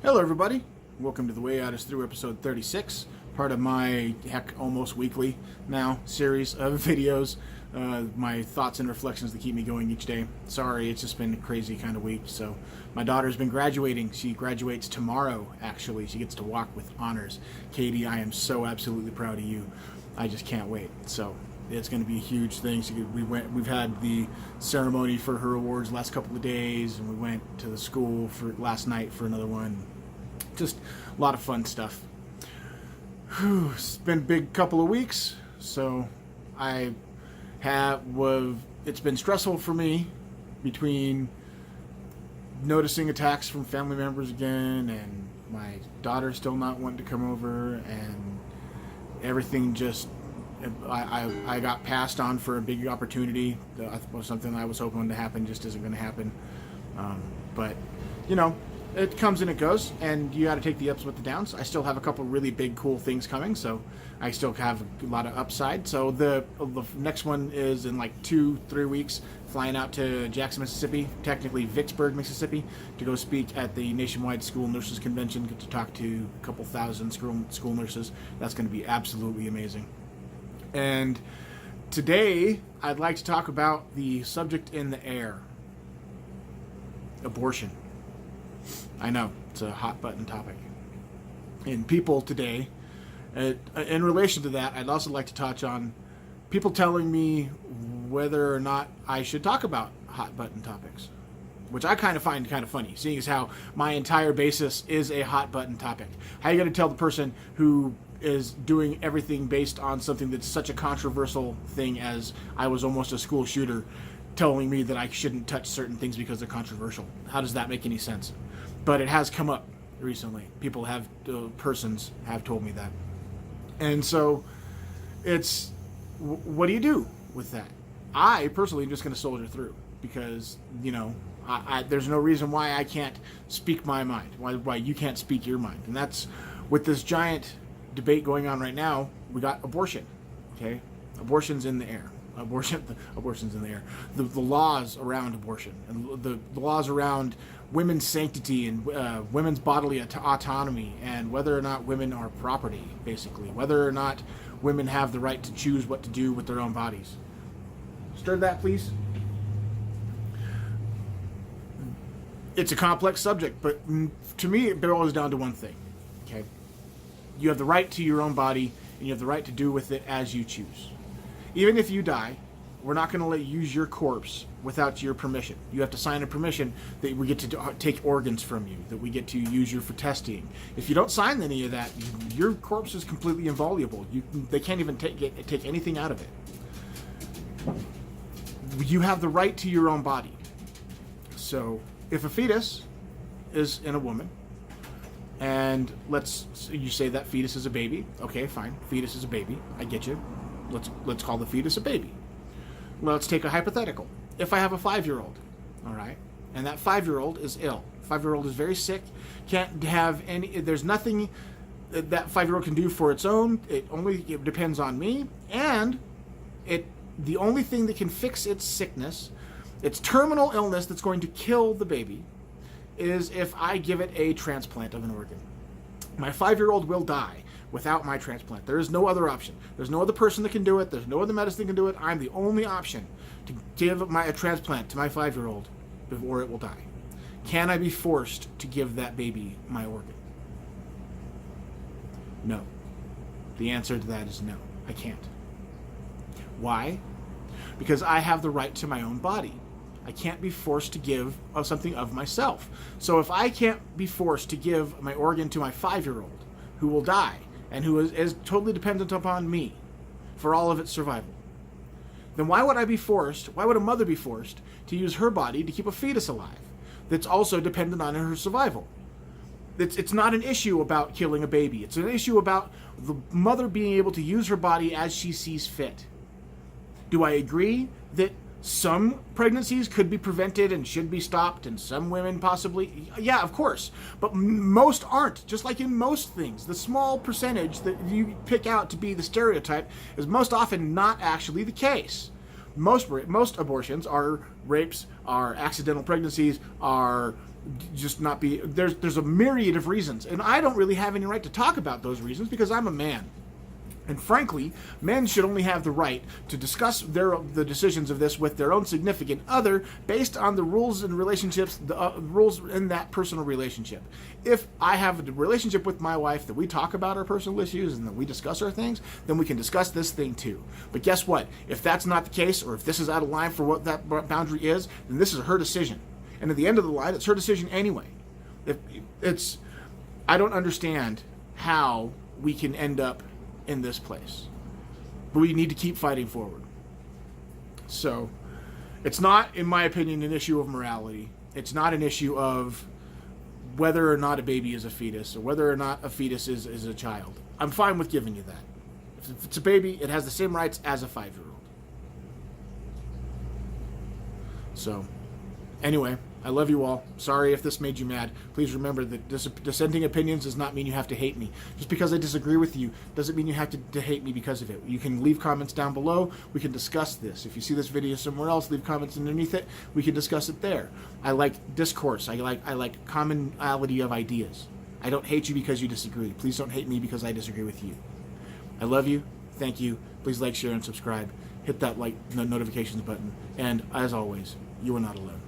Hello, everybody. Welcome to The Way Out is Through, episode 36, part of my, almost weekly now series of videos. My thoughts and reflections that keep me going each day. Sorry, it's just been a crazy kind of week. So, my daughter's been graduating. She graduates tomorrow, actually. She gets to walk with honors. Katie, I am so absolutely proud of you. I just can't wait. So, it's going to be a huge thing. We've had the ceremony for her awards last couple of days, and we went to the school for last night for another one. Just a lot of fun stuff. It's been a big couple of weeks, so it's been stressful for me between noticing attacks from family members again, and my daughter still not wanting to come over, and everything just. I got passed on for a big opportunity. Something I was hoping to happen just isn't going to happen. But, it comes and it goes, and you got to take the ups with the downs. I still have a couple really big, cool things coming, so I still have a lot of upside. So the next one is in like 2-3 weeks, flying out to Jackson, Mississippi, technically Vicksburg, Mississippi, to go speak at the Nationwide School Nurses Convention, get to talk to a couple thousand school nurses. That's going to be absolutely amazing. And today, I'd like to talk about the subject in the air. Abortion. I know, it's a hot button topic. And people today, in relation to that, I'd also like to touch on people telling me whether or not I should talk about hot button topics. Which I kind of find kind of funny, seeing as how my entire basis is a hot button topic. How are you going to tell the person who is doing everything based on something that's such a controversial thing as I was almost a school shooter, telling me that I shouldn't touch certain things because they're controversial? How does that make any sense? But it has come up recently. Persons have told me that. And so it's, what do you do with that? I personally am just going to soldier through because, there's no reason why I can't speak my mind, why you can't speak your mind. And that's with this giant debate going on right now. We got abortion, okay? Abortion's in the air. Abortion's in the air. The laws around abortion and the laws around women's sanctity and women's bodily autonomy, and whether or not women are property, basically. Whether or not women have the right to choose what to do with their own bodies. Stir that, please. It's a complex subject, but to me it boils down to one thing, okay? You have the right to your own body, and you have the right to do with it as you choose. Even if you die, we're not going to let you use your corpse without your permission. You have to sign a permission that we get to take organs from you, that we get to use you for testing. If you don't sign any of that, your corpse is completely invaluable. They can't even take anything out of it. You have the right to your own body. So if a fetus is in a woman, and you say that fetus is a baby. Okay, fine. Fetus is a baby. I get you. Let's call the fetus a baby. Let's take a hypothetical. If I have a 5-year-old, all right, and that 5-year-old is ill. 5-year-old is very sick. Can't have any. There's nothing that 5-year-old can do for its own. It depends on me, and the only thing that can fix its sickness, its terminal illness that's going to kill the baby, is if I give it a transplant of an organ. My 5-year-old will die without my transplant. There is no other option. There's no other person that can do it. There's no other medicine that can do it. I'm the only option to give a transplant to my 5-year-old before it will die. Can I be forced to give that baby my organ? No. The answer to that is no. I can't. Why? Because I have the right to my own body. I can't be forced to give something of myself. So if I can't be forced to give my organ to my 5-year-old who will die and who is totally dependent upon me for all of its survival, then why would a mother be forced to use her body to keep a fetus alive that's also dependent on her survival? It's not an issue about killing a baby. It's an issue about the mother being able to use her body as she sees fit. Do I agree that some pregnancies could be prevented and should be stopped, and some women possibly? Yeah, of course. But most aren't. Just like in most things, the small percentage that you pick out to be the stereotype is most often not actually the case. Most abortions are rapes, are accidental pregnancies, are just not be. There's a myriad of reasons, and I don't really have any right to talk about those reasons because I'm a man. And frankly, men should only have the right to discuss the decisions of this with their own significant other based on the rules and relationships, the rules in that personal relationship. If I have a relationship with my wife that we talk about our personal issues and that we discuss our things, then we can discuss this thing too. But guess what? If that's not the case, or if this is out of line for what that boundary is, then this is her decision. And at the end of the line, it's her decision anyway. I don't understand how we can end up in this place, but we need to keep fighting forward. So it's not, in my opinion, an issue of morality. It's not an issue of whether or not a baby is a fetus or whether or not a fetus is a child. I'm fine with giving you that. If it's a baby, it has the same rights as a 5-year-old. So anyway, I love you all. Sorry if this made you mad. Please remember that dissenting opinions does not mean you have to hate me. Just because I disagree with you doesn't mean you have to hate me because of it. You can leave comments down below. We can discuss this. If you see this video somewhere else, leave comments underneath it. We can discuss it there. I like discourse. I like commonality of ideas. I don't hate you because you disagree. Please don't hate me because I disagree with you. I love you. Thank you. Please like, share, and subscribe. Hit that notifications button. And as always, you are not alone.